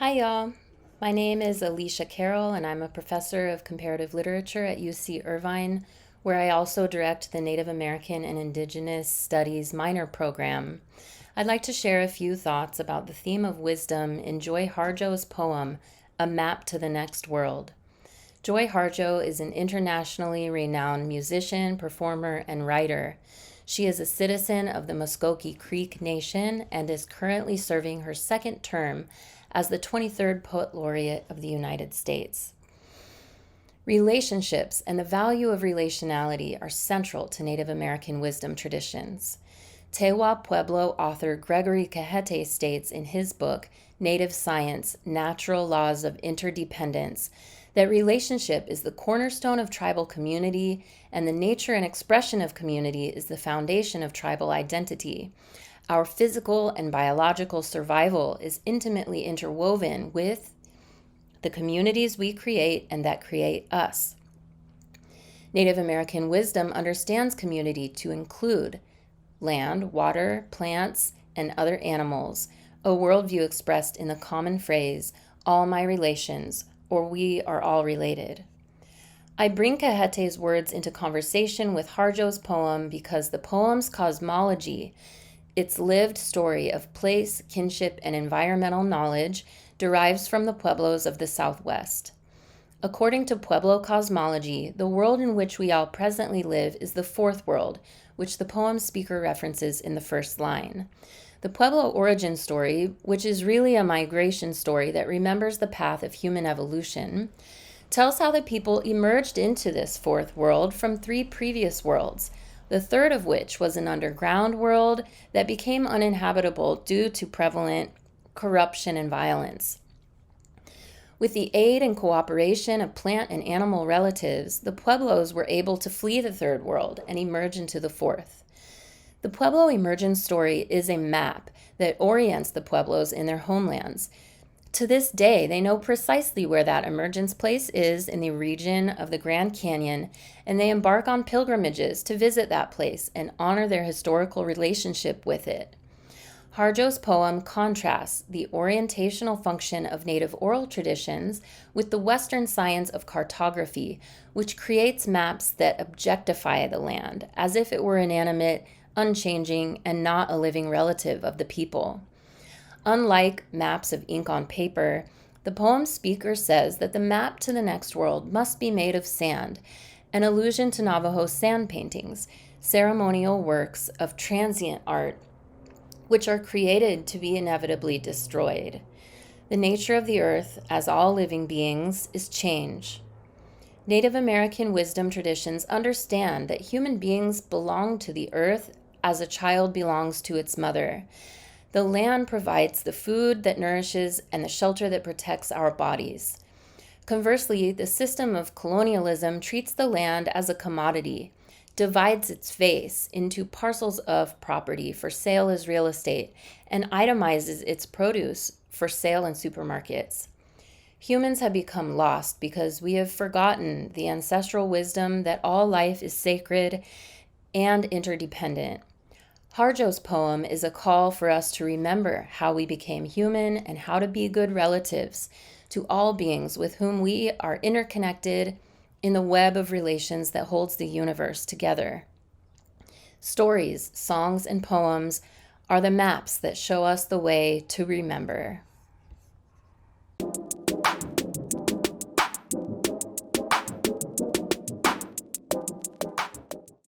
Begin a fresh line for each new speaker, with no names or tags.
Hi, y'all. My name is Alicia Carroll, and I'm a professor of comparative literature at UC Irvine, where I also direct the Native American and Indigenous Studies minor program. I'd like to share a few thoughts about the theme of wisdom in Joy Harjo's poem, A Map to the Next World. Joy Harjo is an internationally renowned musician, performer, and writer. She is a citizen of the Muskogee Creek Nation and is currently serving her second term as the 23rd Poet Laureate of the United States. Relationships and the value of relationality are central to Native American wisdom traditions. Tewa Pueblo author Gregory Cajete states in his book, Native Science, Natural Laws of Interdependence, that relationship is the cornerstone of tribal community, and the nature and expression of community is the foundation of tribal identity. Our physical and biological survival is intimately interwoven with the communities we create and that create us. Native American wisdom understands community to include land, water, plants, and other animals, a worldview expressed in the common phrase, all my relations, or we are all related. I bring Cajete's words into conversation with Harjo's poem because the poem's cosmology, its lived story of place, kinship, and environmental knowledge, derives from the Pueblos of the Southwest. According to Pueblo cosmology, the world in which we all presently live is the fourth world, which the poem's speaker references in the first line. The Pueblo origin story, which is really a migration story that remembers the path of human evolution, tells how the people emerged into this fourth world from three previous worlds, the third of which was an underground world that became uninhabitable due to prevalent corruption and violence. With the aid and cooperation of plant and animal relatives, the Pueblos were able to flee the third world and emerge into the fourth. The Pueblo emergence story is a map that orients the Pueblos in their homelands. To this day, they know precisely where that emergence place is in the region of the Grand Canyon, and they embark on pilgrimages to visit that place and honor their historical relationship with it. Harjo's poem contrasts the orientational function of native oral traditions with the Western science of cartography, which creates maps that objectify the land as if it were inanimate, unchanging, and not a living relative of the people. Unlike maps of ink on paper, the poem's speaker says that the map to the next world must be made of sand, an allusion to Navajo sand paintings, ceremonial works of transient art, which are created to be inevitably destroyed. The nature of the earth, as all living beings, is change. Native American wisdom traditions understand that human beings belong to the earth as a child belongs to its mother. The land provides the food that nourishes and the shelter that protects our bodies. Conversely, the system of colonialism treats the land as a commodity, divides its face into parcels of property for sale as real estate, and itemizes its produce for sale in supermarkets. Humans have become lost because we have forgotten the ancestral wisdom that all life is sacred and interdependent. Harjo's poem is a call for us to remember how we became human and how to be good relatives to all beings with whom we are interconnected in the web of relations that holds the universe together. Stories, songs, and poems are the maps that show us the way to remember.